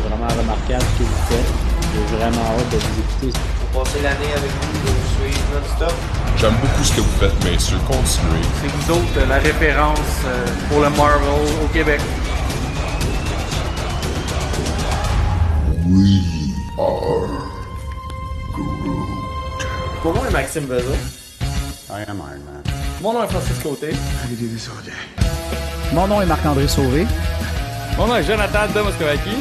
c'est vraiment remarquable ce que vous faites. J'ai vraiment hâte de vous écouter. Pour passer l'année avec vous, de vous suivre non-stop. J'aime beaucoup ce que vous faites, messieurs. Continuez. C'est vous autres la référence pour le Marvel au Québec. We are Mon nom est Maxime Bezo. I am Iron Man. Mon nom est Francis Côté. Mon nom est Marc-André Sauvé. Mon nom est Jonathan de Moscovaki.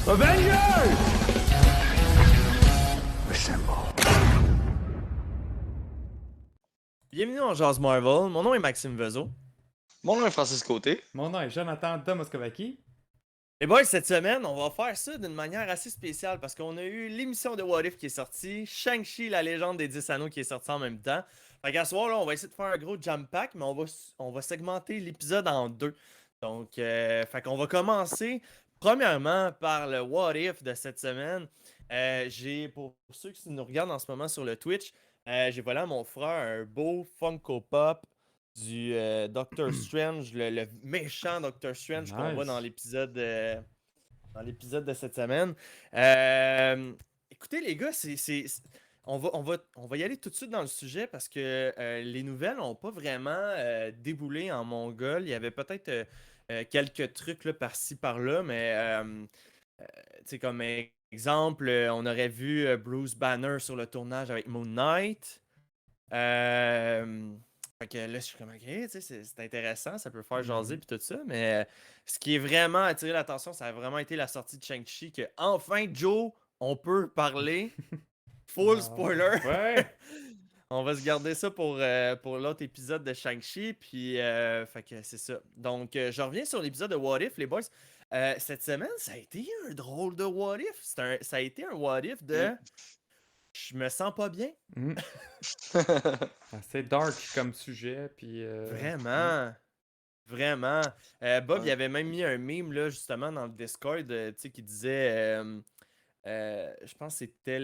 Avengers! Bienvenue en Jazz Marvel. Mon nom est Maxime Vezo. Mon nom est Francis Côté. Mon nom est Jonathan de Moscovaki. Et boys, cette semaine, on va faire ça d'une manière assez spéciale parce qu'on a eu l'émission de What If qui est sortie, Shang-Chi, la légende des 10 anneaux qui est sortie en même temps. Fait qu'à ce soir, là, on va essayer de faire un gros jam pack, mais on va segmenter l'épisode en deux. Donc, fait qu'on va commencer premièrement par le What If de cette semaine. Pour ceux qui nous regardent en ce moment sur le Twitch, j'ai volé à mon frère un beau Funko Pop du Doctor Strange, le méchant Doctor Strange qu'on voit Nice. dans l'épisode de cette semaine. Écoutez les gars, on va y aller tout de suite dans le sujet parce que les nouvelles n'ont pas vraiment déboulé en Mongol. Il y avait peut-être quelques trucs là, par-ci par-là, mais tu sais, comme exemple, on aurait vu Bruce Banner sur le tournage avec Moon Knight. Fait que là, je suis comme, ok, tu sais, c'est intéressant, ça peut faire jaser puis tout ça, mais ce qui est vraiment attiré l'attention, ça a vraiment été la sortie de Shang-Chi, que enfin, Joe, on peut parler. Full spoiler. Ouais. On va se garder ça pour l'autre épisode de Shang-Chi, puis fait que c'est ça. Donc, je reviens sur l'épisode de What If, les boys. Cette semaine, ça a été un drôle de What If. Ça a été un What If de... Je me sens pas bien. Assez dark comme sujet, puis... Vraiment. Vraiment. Bob, il avait même mis un meme, là, justement, dans le Discord, tu sais, qui disait... je pense que c'était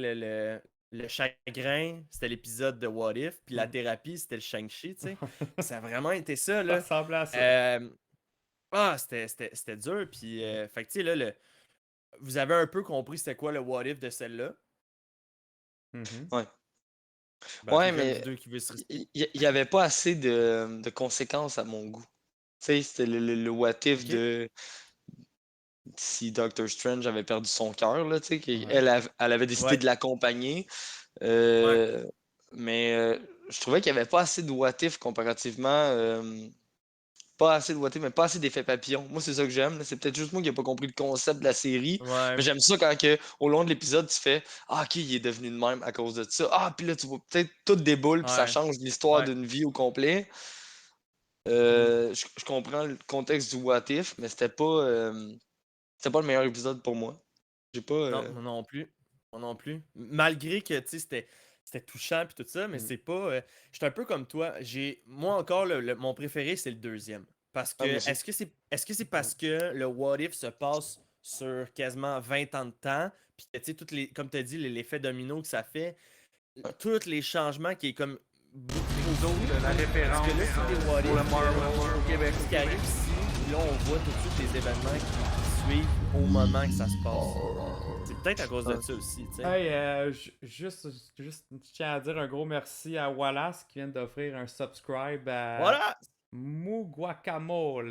le chagrin, c'était l'épisode de What If, puis la thérapie, c'était le Shang-Chi, tu sais. Ça a vraiment été ça, Ça là. ressemble à ça. C'était dur, puis... fait que, tu sais, là, vous avez un peu compris c'était quoi le What If de celle-là. Mhm. Ouais. Ben, Ouais, c'est comme mais vous deux qui veut se il n'y avait pas assez de conséquences à mon goût. Tu sais, c'était le what if Ok. de si Doctor Strange avait perdu son cœur, là, tu sais, Ouais. elle avait décidé Ouais. de l'accompagner. Mais je trouvais qu'il n'y avait pas assez de what if comparativement. Pas assez de what if, mais pas assez d'effets papillons. Moi, c'est ça que j'aime, là. C'est peut-être juste moi qui n'ai pas compris le concept de la série. Ouais. Mais j'aime ça quand au long de l'épisode, tu fais ah, ok, il est devenu de même à cause de ça. Ah, puis là, tu vois peut-être tout déboule, puis ça Ouais. change l'histoire Ouais. d'une vie au complet. Je comprends le contexte du what if, mais c'était pas le meilleur épisode pour moi. J'ai pas. Non, moi non plus. Moi non plus. Malgré que, tu sais, c'était touchant puis tout ça, mais c'est pas... je suis un peu comme toi. Moi encore, mon préféré, c'est le deuxième. Parce que, Ah, moi aussi. est-ce que c'est parce que le What If se passe sur quasiment 20 ans de temps, puis que, tu sais, comme tu as dit, l'effet domino que ça fait, tous les changements qui est comme... Vous autres la référence Parce que là, c'est des What pour le If, Marvel au Québec. ce qui arrive ici, puis là, on voit tout de suite les événements qui suivent au moment que ça se passe. C'est peut-être à cause de ça aussi, tu sais. Hey, juste, je tiens à dire un gros merci à Wallace qui vient d'offrir un subscribe à Voilà! Mu Guacamole.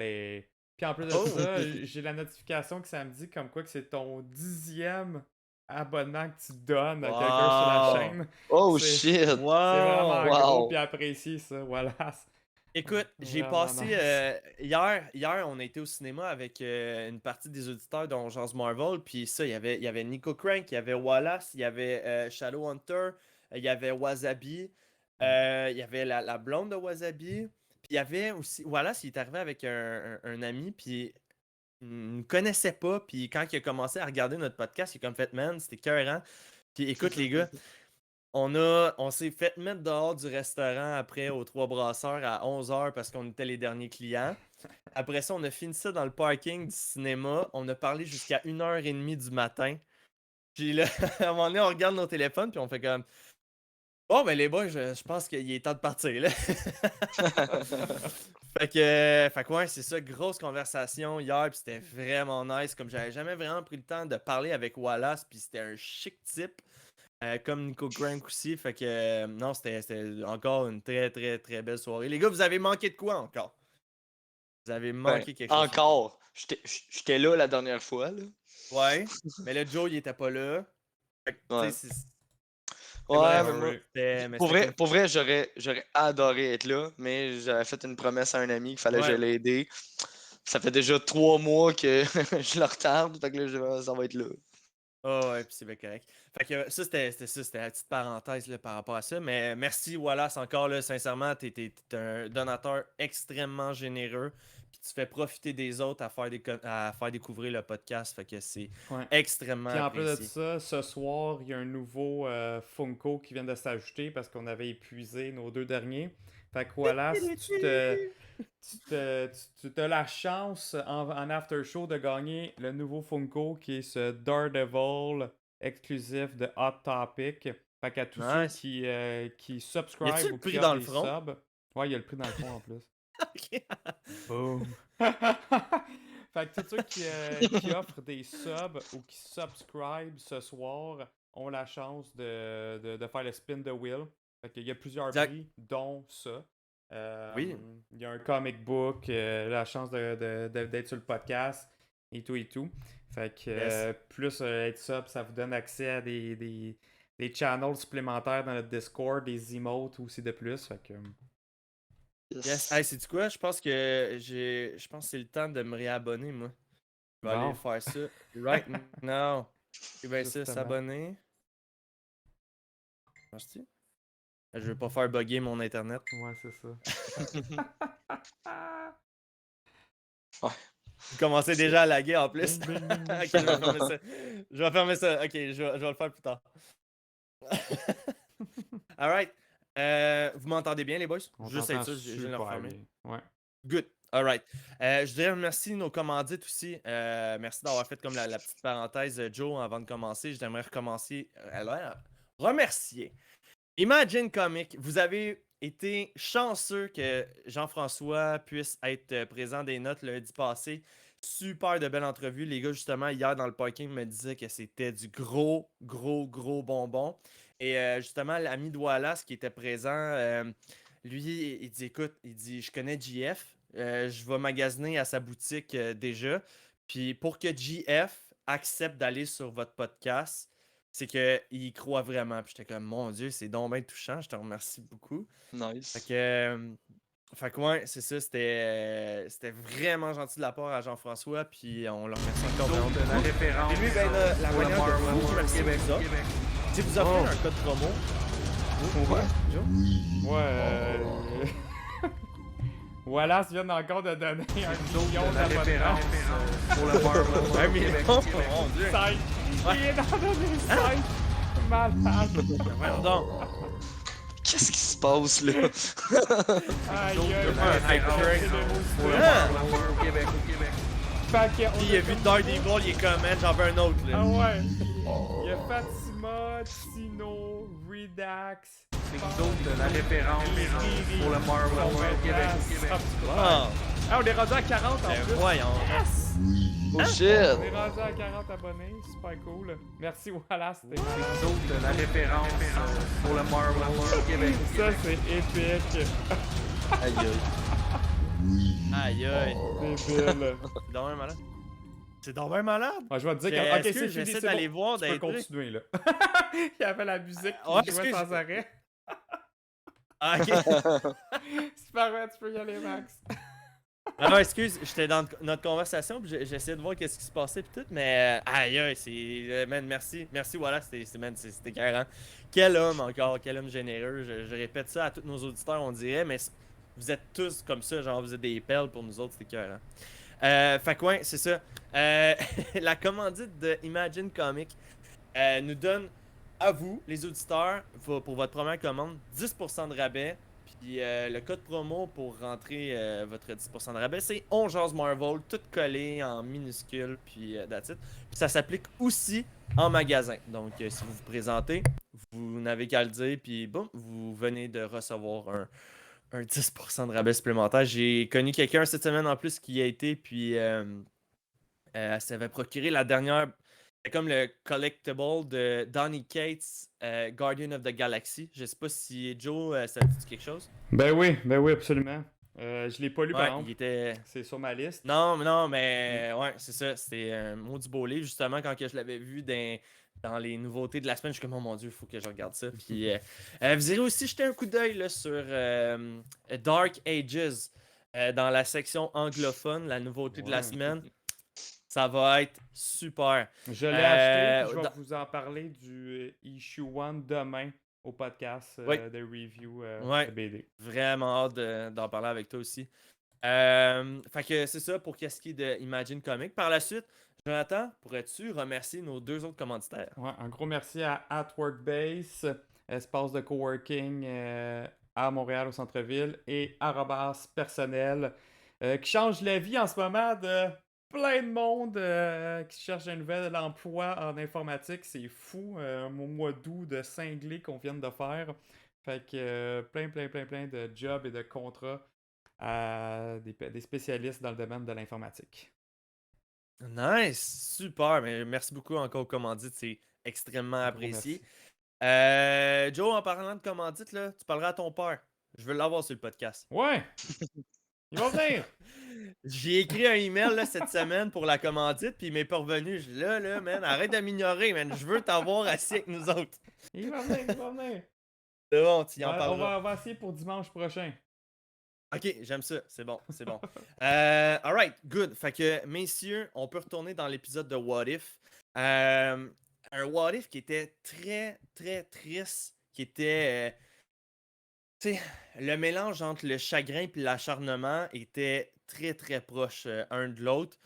Puis en plus de Oh! ça, j'ai la notification que ça me dit comme quoi que c'est ton 10e abonnement que tu donnes à quelqu'un sur la Wow! chaîne. Oh C'est- shit! C'est vraiment Wow! gros Wow. puis apprécié ça, Wallace. Écoute, j'ai Vraiment passé... nice. hier, on a été au cinéma avec une partie des auditeurs dont Jazz Marvel, puis ça, il y avait Nico Crank, il y avait Wallace, il y avait Shadowhunter, il y avait Wasabi, il y avait la blonde de Wasabi, puis il y avait aussi... Wallace, il est arrivé avec un ami, puis il ne connaissait pas, puis quand il a commencé à regarder notre podcast, il a comme fait « Man, c'était écœurant. » Puis écoute les gars, on s'est fait mettre dehors du restaurant après aux Trois Brasseurs à 11h parce qu'on était les derniers clients. Après ça, on a fini ça dans le parking du cinéma. On a parlé jusqu'à 1h30 du matin. Puis là, à un moment donné, on regarde nos téléphones puis on fait comme Bon, ben les boys, je pense qu'il est temps de partir, là. Fait que ouais, c'est ça, grosse conversation hier, puis c'était vraiment nice. Comme j'avais jamais vraiment pris le temps de parler avec Wallace, puis c'était un chic type, comme Nico Crank aussi. Fait que non, c'était encore une très très très belle soirée. Les gars, vous avez manqué de quoi encore? Vous avez Ben, manqué quelque chose? encore. J'étais là la dernière fois, là. Ouais, mais là, Joe, il était pas là. Fait que, tu Ouais. sais, c'est. Ouais, bref, mais moi, mais pour c'était vrai, comme- pour vrai j'aurais adoré être là, mais j'avais fait une promesse à un ami qu'il fallait que je Ouais. l'aide. Ça fait déjà 3 mois que je le retarde, fait que là, ça va être là. Ah ouais, puis c'est bien correct. Fait que ça, c'était la petite parenthèse là, par rapport à ça. Mais merci Wallace encore, là, sincèrement, t'es un donateur extrêmement généreux. Puis tu fais profiter des autres à faire découvrir le podcast. Fait que c'est Ouais. extrêmement Puis en plus de apprécié. ça, ce soir, il y a un nouveau Funko qui vient de s'ajouter parce qu'on avait épuisé nos 2 derniers. Fait que voilà, si tu as la chance en after show de gagner le nouveau Funko qui est ce Daredevil exclusif de Hot Topic. Fait qu'à tous ceux Nice. qui Y a-tu subscribe le ou prix qui dans ont le des front? subs. Ouais, il y a le prix dans le fond en plus. Ok. Boom! Fait que tous ceux qui offrent des subs ou qui subscribent ce soir ont la chance de faire le spin the wheel. Fait qu'il y a plusieurs Exact. prix, dont ça. Oui. Il y a un comic book, la chance d'être sur le podcast et tout et tout. Fait que Yes. plus être sub, ça vous donne accès à des channels supplémentaires dans notre Discord, des emotes aussi de plus. Fait que Yes. Hey, sais-tu quoi? Je pense que c'est le temps de me réabonner, moi. Je vais aller bon, faire ça right now. Et bien ça, Justement. s'abonner. Marche-tu? Je veux pas faire bugger mon internet. Ouais, c'est ça. Vous commencez déjà à laguer en plus. Bing, bing, bing, bing. Ok, je vais fermer ça. Je vais fermer ça. Ok, je vais le faire plus tard. Alright. Vous m'entendez bien, les boys? On Juste t'entend être sûr, je viens de le super refermer. bien. Ouais. Good. Alright. Je voudrais remercier nos commandites aussi. Merci d'avoir fait comme la petite parenthèse, Joe, avant de commencer. J'aimerais remercier Imagine Comics. Vous avez été chanceux que Jean-François puisse être présent des notes lundi passé. Super de belle entrevue. Les gars, justement, hier dans le parking, me disaient que c'était du gros bonbon. Et justement, l'ami de Wallace qui était présent, lui, il dit écoute, il dit je connais JF, je vais magasiner à sa boutique déjà. Puis pour que JF accepte d'aller sur votre podcast, c'est qu'il y croit vraiment. Puis j'étais comme, mon Dieu, c'est donc bien touchant. Je te remercie beaucoup. Nice. Fait que ouais, c'est ça. C'était vraiment gentil de la part à Jean-François. Puis on le remercie encore vraiment de la beaucoup. référence Et lui, ben, la pour le manière de Marvel vous World remercier Québec. vous autres, si vous offrez un code promo. Ouais. Wallace vient encore de donner 1 million De la d'abonnements. référence pour le Marvel Un World million, Québec. mon Dieu. 5. Il est dans donné 5. Malade. Voyons donc. Qu'est-ce qui se passe là? Aïe, De aïe, la référence pour le Marvel World Québec. Puis il a vu Daredevil, il est comme, man, j'en veux un autre. Là. Ah ouais. Il y a Fatima, Tino, Redax. De la référence pour le Marvel World Québec. Ah, Ah, on est rendu à 40 en ben plus. voyons. Yes! Oh shit! On est rendu à 40 abonnés, super cool. Merci Wallace, c'était malade. De la référence pour le Marvel World Québec. Ça c'est épique. Aïe aïe. Aïe aïe. Débile. C'est donc bien malade. C'est donc bien malade. Ouais, je vais te dire Est-ce que. Ok, que c'est j'essaie fini, c'est d'aller bon. voir, Tu peux d'être- continuer là. Il y avait la musique qui Ouais, jouait excuse- sans arrêt. Ah, ok. C'est parfait, tu peux y aller, Max. Ah non, excuse, j'étais dans notre conversation, puis j'essayais de voir qu'est-ce qui se passait pis tout, mais aïe aïe, c'est man, merci Wallace, c'était carré. Quel homme encore, quel homme généreux. Je répète ça à tous nos auditeurs, on dirait, mais vous êtes tous comme ça, genre vous êtes des pelles pour nous autres, c'était carré. Fait que ouais, c'est ça. La commandite de Imagine Comics nous donne à vous, les auditeurs, pour votre première commande, 10% de rabais. Puis le code promo pour rentrer votre 10% de rabais, c'est On Jase Marvel, tout collé en minuscule, puis that's it. Puis ça s'applique aussi en magasin. Donc si vous vous présentez, vous vous n'avez qu'à le dire, puis boum, vous venez de recevoir un 10% de rabais supplémentaire. J'ai connu quelqu'un cette semaine en plus qui y a été, puis elle s'avait procuré la dernière. C'est comme le collectible de Donny Cates, Guardian of the Galaxy. Je sais pas si Joe, ça te dit quelque chose. Ben oui, absolument. Je l'ai pas lu par Ouais, il exemple. était. C'est sur ma liste. Non, mais ouais, c'est ça. C'était un maudit beau livre. Justement, quand que je l'avais vu dans les nouveautés de la semaine, je suis comme, oh mon Dieu, il faut que je regarde ça. Puis, vous irez aussi jeter un coup d'œil là, sur Dark Ages dans la section anglophone, la nouveauté de la Ouais. semaine. Ça va être super. Je l'ai acheté, puis je vais dans- vous en parler du issue 1 demain au podcast Oui. de review Ouais. de BD. Vraiment hâte d'en parler avec toi aussi. Fait que c'est ça pour qu'est-ce qui est de Imagine Comics. Par la suite, Jonathan, pourrais-tu remercier nos deux autres commanditaires? Ouais, un gros merci à Workbase, espace de coworking à Montréal au centre-ville, et Arrobas Personnel, qui change la vie en ce moment de plein de monde qui cherche un nouvel emploi en informatique. C'est fou, un mois d'août de cinglé qu'on vient de faire. Fait que plein de jobs et de contrats à des spécialistes dans le domaine de l'informatique. Nice! Super! Mais merci beaucoup encore aux commandites, c'est extrêmement Un gros apprécié. merci. Joe, en parlant de commandites, là, tu parleras à ton père. Je veux l'avoir sur le podcast. Ouais! Il va venir! J'ai écrit un email là, cette semaine pour la commandite, puis il m'est pas revenu. Je dis là, man, arrête de m'ignorer, man. Je veux t'avoir assis avec nous autres. Il va venir! C'est bon, tu y en On parleras. va essayer pour dimanche prochain. Ok, j'aime ça. C'est bon, c'est bon. Alright, good. Fait que, messieurs, on peut retourner dans l'épisode de What If. Un What If qui était très, très triste, qui était... tu sais, le mélange entre le chagrin et l'acharnement était très, très proche un de l'autre.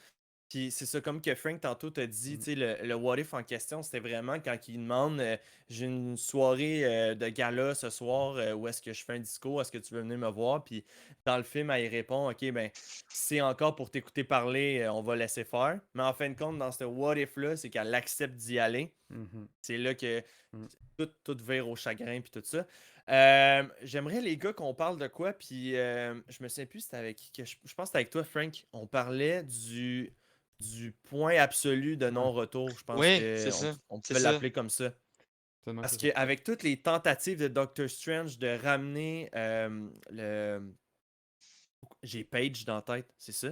Puis c'est ça, comme que Frank tantôt t'a dit, tu sais, le what if en question, c'était vraiment quand il demande j'ai une soirée de gala ce soir, où est-ce que je fais un discours, est-ce que tu veux venir me voir? Puis dans le film, elle y répond, ok, ben, si c'est encore pour t'écouter parler, on va laisser faire. Mais en fin de compte, dans ce what if-là, c'est qu'elle accepte d'y aller. Mhm. C'est là que Mm. tout vire au chagrin puis tout ça. J'aimerais les gars qu'on parle de quoi, puis je me souviens plus c'était avec qui que je pense que c'était avec toi, Frank. On parlait du point absolu de non-retour. Je pense Oui, c'est qu'on ça. on C'est peut ça. l'appeler comme ça. C'est de même Parce que ça. qu'avec toutes les tentatives de Doctor Strange de ramener le. J'ai Paige dans la tête, c'est ça?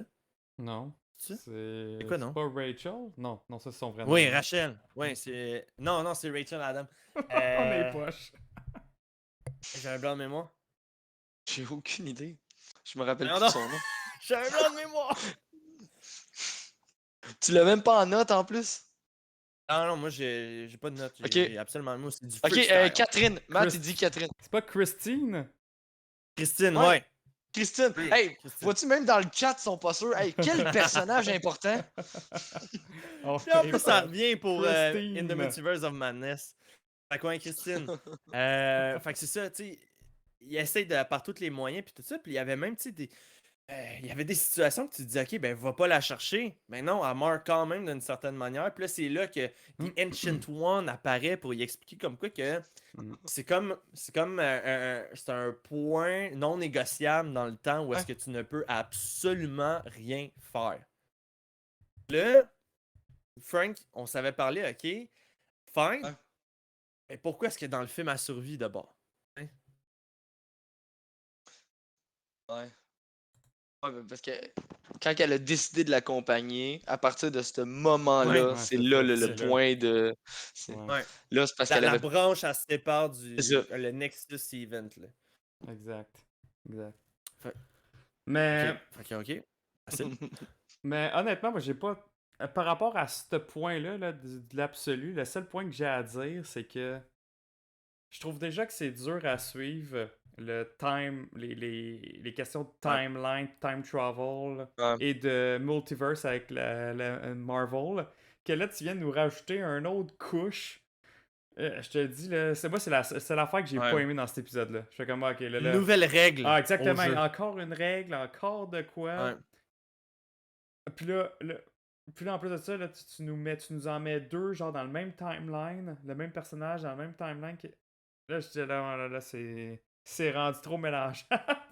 Non. C'est ça? C'est C'est quoi, non? pas Rachel? Non, ça c'est son vrai nom. Oui, Rachel. Oui, c'est. Non, c'est Rachel Adam. On est poche. J'ai un blanc de mémoire. J'ai aucune idée. Je me rappelle Non, plus non. de son nom. J'ai un blanc de mémoire! Tu l'as même pas en note en plus? Non, moi j'ai pas de notes. Ok. J'ai absolument moi, c'est du Ok, freestyle. Catherine. Matt, il Christ- dit Catherine. C'est pas Christine? Christine, Ouais. ouais. Christine. Oui, Hey, Christine. vois-tu même dans le chat, ils sont pas sûrs. Hey, quel personnage important. Oh, Puis en plus, ça revient pour In Christine. the Multiverse of Madness. Fait quoi, Christine? Fait que c'est ça, tu sais. Il essaie par tous les moyens, puis tout ça. Puis il y avait même, tu sais, il y avait des situations que tu te dis, ok, ben, va pas la chercher. Mais non, elle meurt quand même d'une certaine manière. Puis là, c'est là que The Ancient One apparaît pour y expliquer comme quoi que c'est comme c'est un point non négociable dans le temps où est-ce que tu ne peux absolument rien faire. Là, Frank, on savait parler, ok, fine. Ouais. Mais pourquoi est-ce que dans le film elle survit d'abord? Ouais. Ouais, ben, parce que quand elle a décidé de l'accompagner, à partir de ce moment-là, Ouais, c'est c'est là ça, le c'est là. point de. Ouais. Ouais. Là, c'est parce qu'elle La avait. branche, elle se sépare du C'est ça. le Nexus Event. Là. Exact. Fait- Mais, Ok. Facile. mais honnêtement, moi j'ai pas. Par rapport à ce point-là là, de l'absolu, le seul point que j'ai à dire, c'est que je trouve déjà que c'est dur à suivre le time, les questions de timeline, time travel Ouais. et de multiverse avec la Marvel. Que là, tu viens de nous rajouter un autre couche. Je te le dis, là, c'est l'affaire que j'ai Ouais. pas aimé dans cet épisode-là. Je fais comme, ok, là. Nouvelle règle. Ah, au exactement. jeu. Encore une règle, encore de quoi. Ouais. Puis là, en plus de ça, là, tu nous en mets deux, genre dans le même timeline, le même personnage dans le même timeline. Là, j'étais là, c'est rendu trop mélangeant.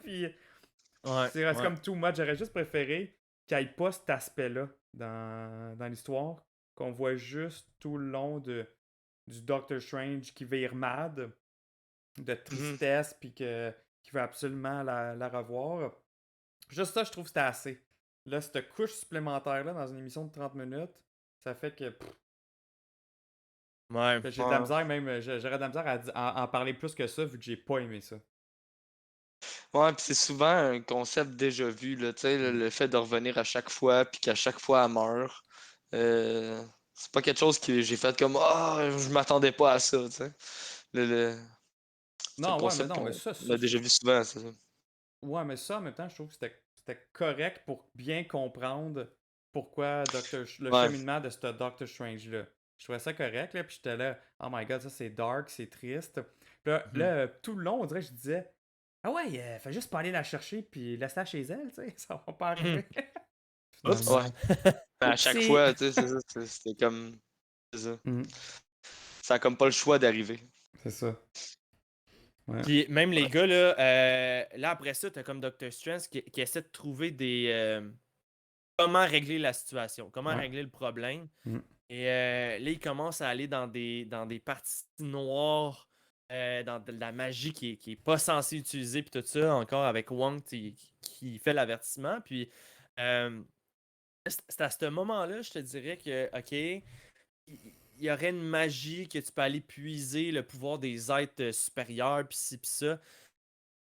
Puis Ouais, c'est ouais. comme too much. J'aurais juste préféré qu'il n'y ait pas cet aspect-là dans l'histoire, qu'on voit juste tout le long du Doctor Strange qui vire mad, de tristesse, puis qu'il veut absolument la revoir. Juste ça, je trouve que c'était assez. Là, cette couche supplémentaire-là dans une émission de 30 minutes, ça fait que Ouais. j'ai de la misère, même, j'aurais de la misère à en parler plus que ça, vu que j'ai pas aimé ça. Ouais, puis c'est souvent un concept déjà vu, là, tu sais, le fait de revenir à chaque fois, puis qu'à chaque fois elle meurt. C'est pas quelque chose que j'ai fait comme Ah, je m'attendais pas à ça, tu sais. Le... C'est un Non, ouais, mais concept non, mais qu'on ça, a déjà vu souvent, c'est ça. ouais, mais ça, en même temps, je trouve que c'était correct pour bien comprendre pourquoi le Ouais. cheminement de ce Doctor Strange-là. Je trouvais ça correct, là, puis j'étais là, oh my god, ça c'est dark, c'est triste. Puis là, tout le long, on dirait que je disais, ah ouais, fais juste pas aller la chercher, puis laisse-la chez elle, tu sais, ça va pas arriver. Oups. Ouais. À chaque Oupsie. fois, tu sais, c'est ça, c'était comme. C'est ça. Mhm. Ça a comme pas le choix d'arriver. C'est ça. Ouais. Puis même les gars, là après ça, t'as comme Doctor Strange qui essaie de trouver comment régler la situation, comment Ouais. régler le problème. Mm. Et là, il commence à aller dans des parties noires, dans de la magie qui est pas censée utiliser, puis tout ça, encore avec Wong qui fait l'avertissement. Puis c'est à ce moment-là, je te dirais que, OK, il y aurait une magie que tu peux aller puiser le pouvoir des êtres supérieurs, puis ci, puis ça.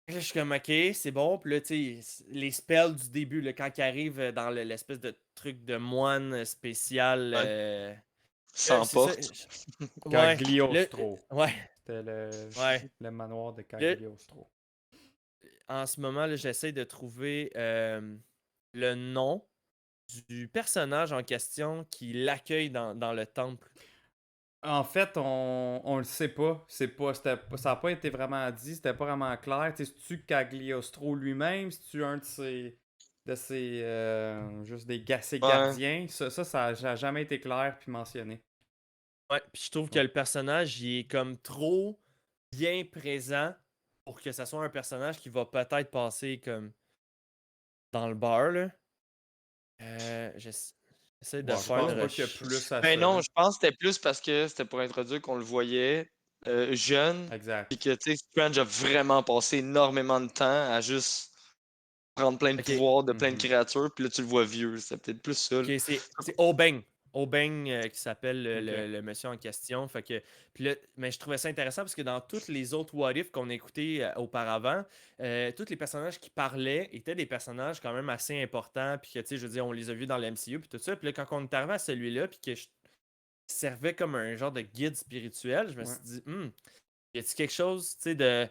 Là, je suis comme, OK, c'est bon. Puis là, tu sais, les spells du début, là, quand ils arrivent dans l'espèce de truc de moine spécial. Ouais. Là, Sans c'est ça. porte. Ouais. Cagliostro. Ouais. C'était Ouais. le manoir de Là, Cagliostro. en ce moment, là, j'essaie de trouver le nom du personnage en question qui l'accueille dans le temple. En fait, on le sait pas. Ça n'a pas été vraiment dit, c'était pas vraiment clair. Tu sais, c'est-tu Cagliostro lui-même, c'est-tu un de ses juste ses Ouais. gardiens? Ça n'a jamais été clair puis mentionné. Ouais. Puis je trouve que le personnage, il est comme trop bien présent pour que ça soit un personnage qui va peut-être passer comme dans le bar, là. J'essaie de Ouais, je faire pense une pas qu'il y a recherche. plus à Ben ça, non, là. je pense que c'était plus parce que c'était pour introduire qu'on le voyait jeune, Exact. puis que, tu sais, Strange a vraiment passé énormément de temps à juste prendre plein de Ok. pouvoirs de plein de Mhm. créatures, puis là, tu le vois vieux. C'était peut-être plus ça, là. Ok, c'est Obeng. Obeng qui s'appelle Ok. le monsieur en question. Fait que, puis là, mais je trouvais ça intéressant parce que dans tous les autres What If qu'on a écoutés auparavant, tous les personnages qui parlaient étaient des personnages quand même assez importants. Puis que, tu sais, je veux dire, on les a vus dans le MCU, puis tout ça. Puis là, quand on est arrivé à celui-là, puis que je servais comme un genre de guide spirituel, je me suis dit, y a-t-il quelque chose, tu sais, de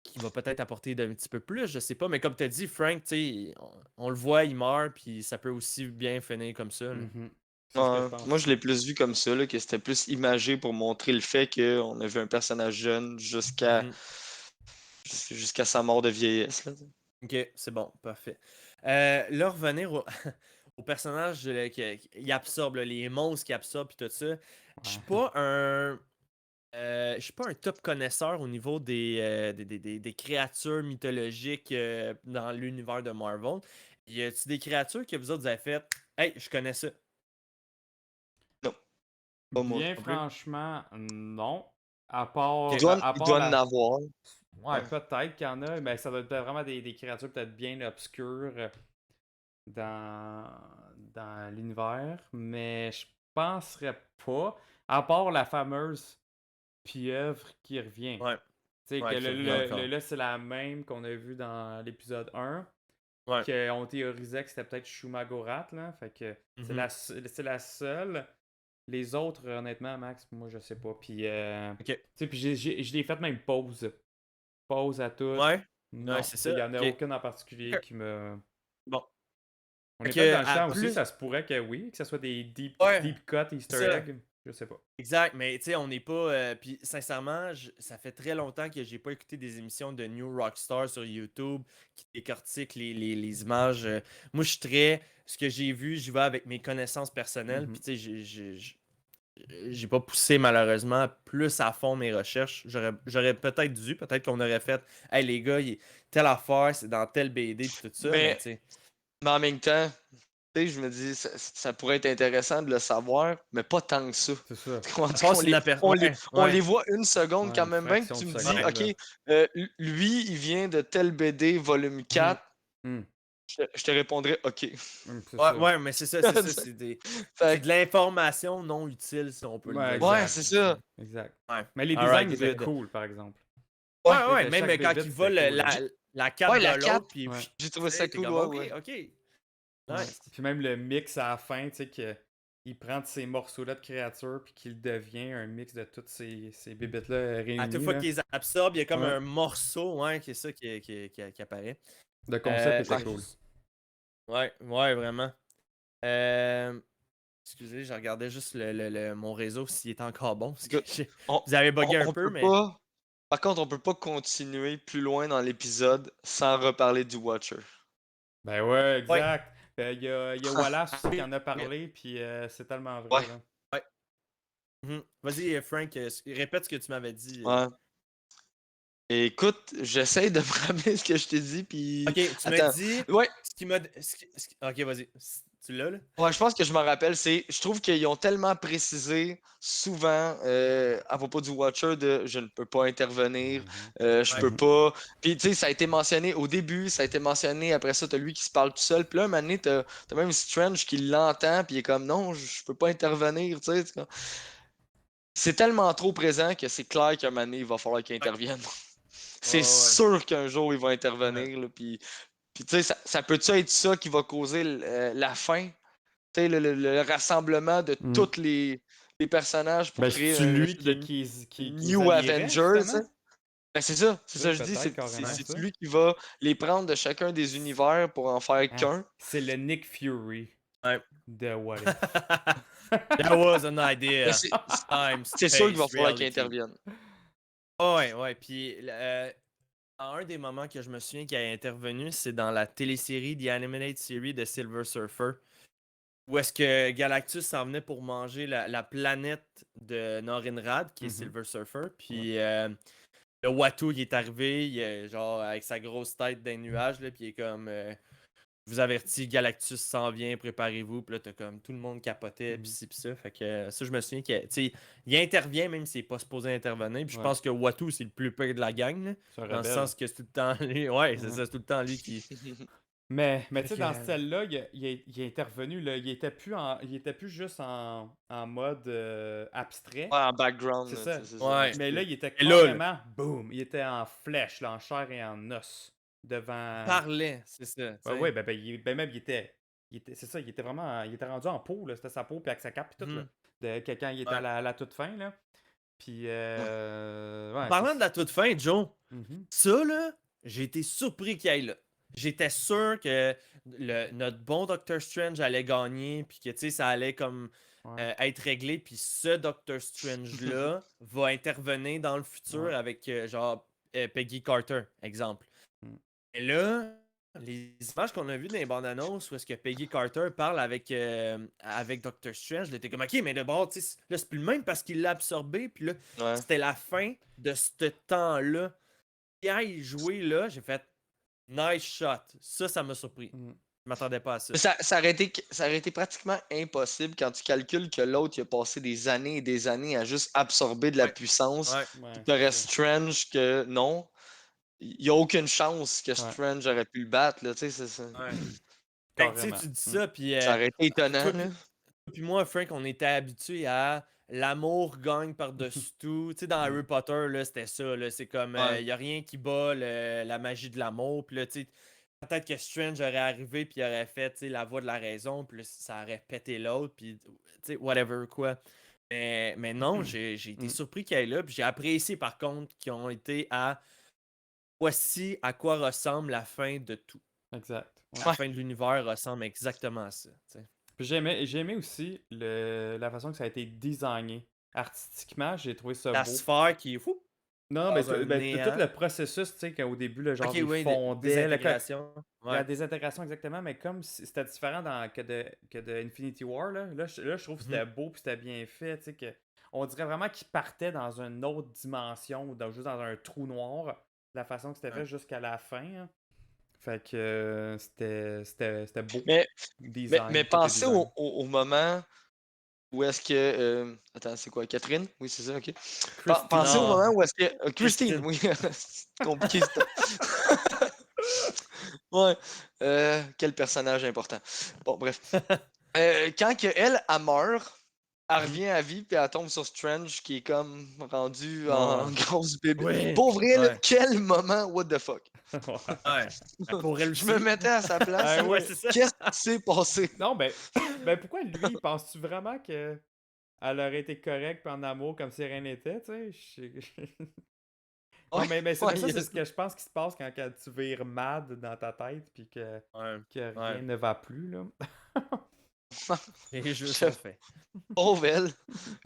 qui va peut-être apporter d'un petit peu plus, je sais pas. Mais comme tu as dit, Frank, tu sais, on le voit, il meurt, puis ça peut aussi bien finir comme ça, là. Mhm. C'est ce que je Ouais. pense Moi, je aussi. l'ai plus vu comme ça, là, que c'était plus imagé pour montrer le fait qu'on a vu un personnage jeune Mhm. jusqu'à sa mort de vieillesse, là. Ok, c'est bon, parfait. Là, revenir au personnage qui absorbe, là, les monstres qui absorbent, puis tout ça. Je suis Ouais. pas un. Je suis pas un top connaisseur au niveau des créatures mythologiques dans l'univers de Marvel. Y a-t-il des créatures que vous autres avez faites? Hey, je connais ça. Non, pas moi. Bien Non plus? franchement, non. À part, Ok. à Il part doit en la. avoir. Ouais, Ouais. peut-être qu'il y en a, mais ça doit être vraiment des créatures peut-être bien obscures dans l'univers, mais je penserais pas, à part la fameuse pieuvre qui revient. Ouais, Tu sais, que ouais, qui revient encore. là, c'est la même qu'on a vue dans l'épisode 1, Ouais. qu'on théorisait que c'était peut-être Shumagorat, là, fait que c'est Mhm. c'est la seule. Les autres, honnêtement, Max, moi, je sais pas. Puis, Ok. tu sais, puis je l'ai fait même pause. Pause à toutes. Ouais. Ouais, Non, c'est tu sais, ça. il y en a Ok. aucune en particulier qui me. Bon. On Fait est peut-être que, dans le à champ aussi, plus. ça se pourrait que oui, que ce soit des Ouais, deep cut c'est Easter ça. egg. Je sais pas. Exact, mais tu sais, on n'est pas. Puis sincèrement, ça fait très longtemps que j'ai pas écouté des émissions de New Rockstar sur YouTube qui décortiquent les images. Moi, je suis très. Ce que j'ai vu, j'y vais avec mes connaissances personnelles. Mhm. Puis tu sais, j'ai pas poussé malheureusement plus à fond mes recherches. J'aurais peut-être dû, peut-être qu'on aurait fait hey les gars, telle affaire, c'est dans telle BD puis tout ça, mais Mais, tu sais. mais en même temps, tu sais, je me dis, ça pourrait être intéressant de le savoir, mais pas tant que ça. C'est ça. On, Ça passe ouais, on les ouais. voit une seconde Ouais, quand une même bien que fraction tu de me dis, seconde, OK, là. lui, il vient de tel BD volume 4. Hmm. Je te répondrais OK. C'est Ouais, ça. ouais, mais c'est ça, c'est Fait de l'information non utile, si on peut Ouais, le dire. ouais, exact. c'est ça. Exact. Ouais. Mais les Alright, designs étaient good. cool, par exemple. Ouais, Ouais, ouais, De même chaque quand bébite, il vole c'était cool, hein. la cape Ouais, la de cape, l'autre, puis Ouais. j'ai tu trouvé ça sais, t'es cool, comme, ouais, ok, ouais. ok. Nice. Puis même le mix à la fin, tu sais, qu'il prend de ces morceaux-là de créatures, puis qu'il devient un mix de toutes ces bébites-là À réunies. toute fois Là. qu'ils absorbent, il y a comme Ouais. un morceau, ouais, qui est ça qui apparaît. Le concept était je- cool. Ouais, ouais, vraiment. Euh, Excusez, je regardais juste mon réseau s'il était encore bon. Parce que Écoute, on, vous avez bugué un on peu, peut mais. pas. Par contre, on peut pas continuer plus loin dans l'épisode sans reparler du Watcher. Ben ouais, Ouais. exact. Il y a Wallace aussi qui en a Mais- parlé, puis c'est tellement Ouais. vrai. Là. Ouais. Vas-y, Frank, répète ce que tu m'avais dit. Ouais. Et écoute, j'essaie de me rappeler ce que je t'ai dit, puis. Ok, tu m'as Attends. dit. Ouais, Ce qui m'a. Ok, vas-y. Tu l'as, là? ouais, je pense que je me rappelle. Je trouve qu'ils ont tellement précisé souvent à propos du Watcher de je ne peux pas intervenir, je Ouais. peux pas. Puis tu sais, ça a été mentionné au début, ça a été mentionné après ça, t'as lui qui se parle tout seul. Puis là, un moment donné, t'as même Strange qui l'entend, puis il est comme non, je peux pas intervenir, tu sais. C'est tellement trop présent que c'est clair qu'un moment donné, il va falloir qu'il Ouais. intervienne. C'est Ouais, ouais. sûr qu'un jour, il va intervenir, là, puis tu sais, ça peut-tu être ça qui va causer la fin? Tu sais, le rassemblement de Mhm. tous les personnages pour Ben, créer c'est-tu un lui espèce de qui les New allierait, Avengers, tu sais. justement? Ben, c'est ça, c'est ça Oui, que je dis, peut-être carrément c'est ça. lui qui va les prendre de chacun des univers pour en faire Ah, qu'un. c'est le Nick Fury Ouais. de What If. That was an Ben, idea. Time, c'est sûr qu'il va space, falloir qu'il reality. intervienne. Ouais, ouais. Puis, un des moments que je me souviens qui a intervenu, c'est dans la télésérie, The Animated Series de Silver Surfer, où est-ce que Galactus s'en venait pour manger la planète de Norinrad, qui est Mhm. Silver Surfer. Puis, le Watu qui est arrivé, genre, avec sa grosse tête d'un nuage, là, puis il est comme. Je vous avertis, Galactus s'en vient, préparez-vous. Puis là, t'as comme tout le monde capotait, Mhm. pis ci, pis ça. Fait que ça, je me souviens il intervient même s'il n'est pas supposé intervenir. Puis je Ouais. pense que Watu, c'est le plus pire de la gang. Là, C'est un dans le rebelle. sens que c'est tout le temps lui. Ouais, c'est Ouais. ça, c'est tout le temps lui qui. Mais tu Fait sais, que, dans celle-là, il est intervenu, là, il était plus juste en mode abstrait. Ouais, en background, C'est là, ça. tu sais, c'est ça. Ouais. Mais là, il était Et là, carrément, boum, il était en flèche, là, en chair et en os, devant... parlait, c'est ça. Ouais, t'sais. ouais, même, c'est ça, il était vraiment, il était rendu en peau, là, c'était sa peau, puis avec sa cape, puis tout, là, quand il était Ouais. à la toute fin, là. Puis, ouais, Parlant de la toute fin, Joe, Mhm. ça, là, j'ai été surpris qu'il aille là. J'étais sûr que notre bon Doctor Strange allait gagner, puis que, tu sais, ça allait comme Ouais. être réglé, puis ce Doctor Strange-là va intervenir dans le futur Ouais. avec, genre, Peggy Carter, exemple. Mm. Et là, les images qu'on a vues dans les bandes annonces où est-ce que Peggy Carter parle avec Doctor Strange, j'étais comme, ok, mais d'abord, tu sais, là, c'est plus le même parce qu'il l'a absorbé, puis là, Ouais. c'était la fin de ce temps-là. Il aille jouer là, j'ai fait nice shot. Ça m'a surpris. Mm. Je m'attendais pas à ça. Mais ça aurait été pratiquement impossible quand tu calcules que l'autre il a passé des années et des années à juste absorber de la Ouais. puissance. Ouais. Ouais, Puis t'aurais c'est ça. Strange que non. Il n'y a aucune chance que Ouais. Strange aurait pu le battre. Là, tu sais, Ouais. Fait que, tu sais, Carrément. tu dis ça, puis ça aurait été étonnant. toi Là. puis moi, Frank, on était habitués à l'amour gagne par-dessus tout. Tu sais, dans Harry Potter, là, c'était ça. Là, c'est comme, Ouais. il n'y a rien qui bat la magie de l'amour. Puis là, tu sais, peut-être que Strange aurait arrivé, puis il aurait fait, tu sais, la voix de la raison, puis là, ça aurait pété l'autre, puis, tu sais, whatever, quoi. Mais non, j'ai été surpris qu'il y ait là, puis j'ai apprécié, par contre, qu'ils ont été à voici à quoi ressemble la fin de tout. Exact. Ouais. La fin de l'univers ressemble exactement à ça. Tu sais. Puis j'ai aimé aussi la façon que ça a été designé. Artistiquement, j'ai trouvé ça La beau. sphère qui est fou. Non, mais dans un tout néant. le processus, tu sais, qu'au début, le genre, Ok, il oui, fondait, désintégration. la Ouais. désintégration, exactement, mais comme c'était différent que de Infinity War, là, je trouve que Mhm. c'était beau puis c'était bien fait, tu sais, que on dirait vraiment qu'il partait dans une autre dimension, ou juste dans un trou noir, la façon que c'était fait Ouais. jusqu'à la fin, hein. Fait que c'était beau. Mais, Design, côté pensez design. au moment où est-ce que. Attends, c'est quoi, Catherine? Oui, c'est ça, ok. Christine. Pensez au Non. moment où est-ce que. Christine, Christine. oui. C'est compliqué, ça. Ouais. Quel personnage important. Bon, bref. Quand que elle meurt, elle revient à vie, puis elle tombe sur Strange, qui est comme rendu en Ouais. grosse bébé. Oui. Pour vrai, là, Ouais. quel moment, what the fuck. Ouais. Ben, pour elle Je me aussi. mettais à sa place. Ah là. oui. Ouais, c'est ça. Qu'est-ce qui s'est passé? Non, pourquoi lui, penses-tu vraiment que elle aurait été correcte puis en amour comme si rien n'était, tu sais? Non, Ouais, mais ouais, ça, il y a c'est ce que je pense qui se passe quand tu vires mad dans ta tête puis Ouais. que Ouais. rien ne va plus, là. Les jeux Je- sont faits. Pauvre elle.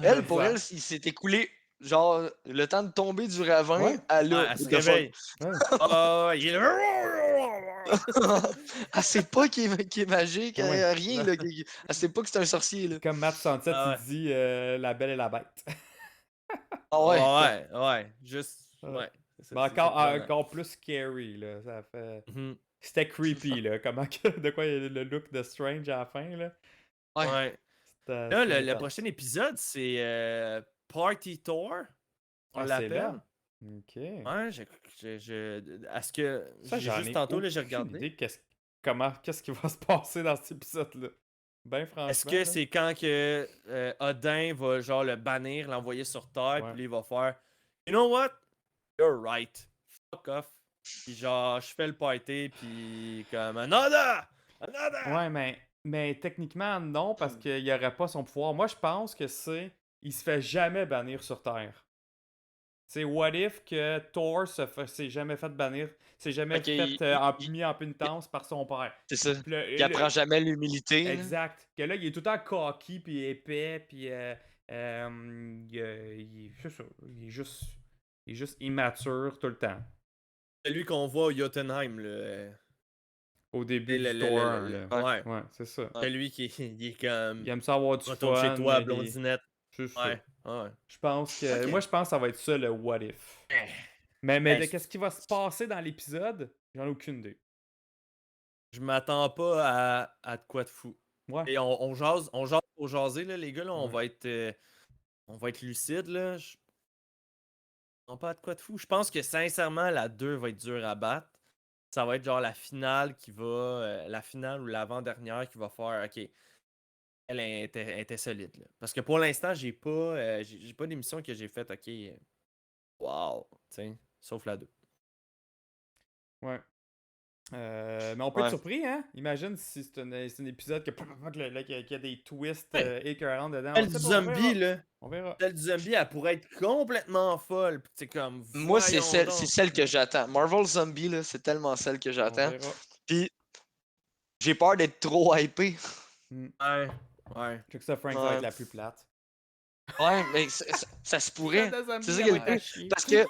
Elle, pour elle, Exact. il s'est écoulé, genre, le temps de tomber du ravin Ouais. à Ouais, là. elle se what the fuck. réveille. Ouais. Oh, il est là. Elle sait pas qu'il est magique, Ouais. rien, là. Elle sait pas que c'est un sorcier, là. Comme Matt 67, Ah il ouais. dit La Belle et la Bête. Ah ouais. Ouais, ouais. Juste. Ouais. Ouais. C'est Mais c'est surprenant. encore plus scary, là. Ça fait. Mhm. C'était creepy, là. De quoi il y a le look de Strange à la fin, là. Ouais. Ouais. C'était Là, le intense. prochain épisode, c'est Party Tour. On Ah, c'est l'appelle. là? Ok. Ouais, est-ce que. Ça, J'ai j'en juste ai tantôt, là, j'ai aucune regardé. idée qu'est-ce qui va se passer dans cet épisode-là. Ben Est-ce franchement, que là. c'est quand que Odin va genre le bannir, l'envoyer sur Terre, Ouais. puis il va faire You know what? You're right. Fuck off. Puis genre, je fais le party, puis comme Another! Another! Ouais, mais techniquement, non, parce qu'il n'y aurait pas son pouvoir. Moi, je pense que il se fait jamais bannir sur Terre. C'est what if que Thor s'est jamais fait bannir, s'est jamais Ok, fait mis en pénitence par son père. c'est ça. Puis là, Il apprend jamais l'humilité. là. exact. Que là, il est tout le temps cocky puis épais puis c'est ça, il est juste immature tout le temps. Celui qu'on voit au Jotunheim, le. Au début le- du le- Thor le- 1, le- là. Ouais. Ouais, c'est ça. Ouais. Celui qui il est comme. Il aime ça avoir du Retourne fun. chez toi, il est- blondinette. C'est ça. Ouais. Ouais. Je pense que. Ok. Moi, je pense que ça va être ça le what if. Eh. Mais Ben, qu'est-ce qui va se passer dans l'épisode, j'en ai aucune idée. Je m'attends pas à de quoi de fou. Ouais. Et on jase pour jaser, là, les gars, là, on va être lucide, là. Je m'attends pas à de quoi de fou. Je pense que sincèrement, la 2 va être dure à battre. Ça va être genre la finale la finale ou l'avant-dernière qui va faire OK. Elle était solide, là. Parce que pour l'instant, j'ai pas d'émission que j'ai faite OK. Wow. Tu sais, sauf la 2. Ouais. Mais on peut Ouais. être surpris, hein? Imagine si c'est un épisode qu'il y a des twists écœurants dedans. Celle On du sait pas, on zombie, verra. là. On verra. Celle du zombie, elle pourrait être complètement folle. Puis c'est comme. Moi, c'est voyons c'est donc. celle que j'attends. Marvel Zombie, là, c'est tellement celle que On j'attends. verra. Puis, j'ai peur d'être trop hypé. Ouais. Ouais. Je sais que ça, Frank, ça va Ouais. être la plus plate. Ouais, mais ça se pourrait. Celle de zombie, C'est ça elle qui est va le être à pire. chier. Parce que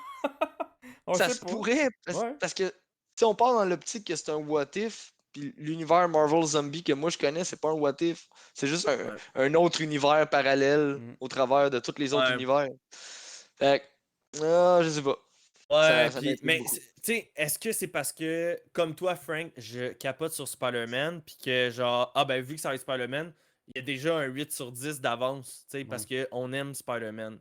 On ça sait se pas. pourrait. Ouais. Parce que, si on part dans l'optique que c'est un what if, puis l'univers Marvel Zombie que moi je connais, c'est pas un what if. C'est juste Ouais. un autre univers parallèle Mm. au travers de tous les autres Ouais. univers. Fait que, je sais pas. Ouais, Ça puis, m'intrigue mais, beaucoup. tu sais, est-ce que c'est parce que, comme toi, Frank, je capote sur Spider-Man, puis que, genre, ben, vu que ça va être Spider-Man, il y a déjà un 8 sur 10 d'avance, tu sais, parce qu'on aime Spider-Man.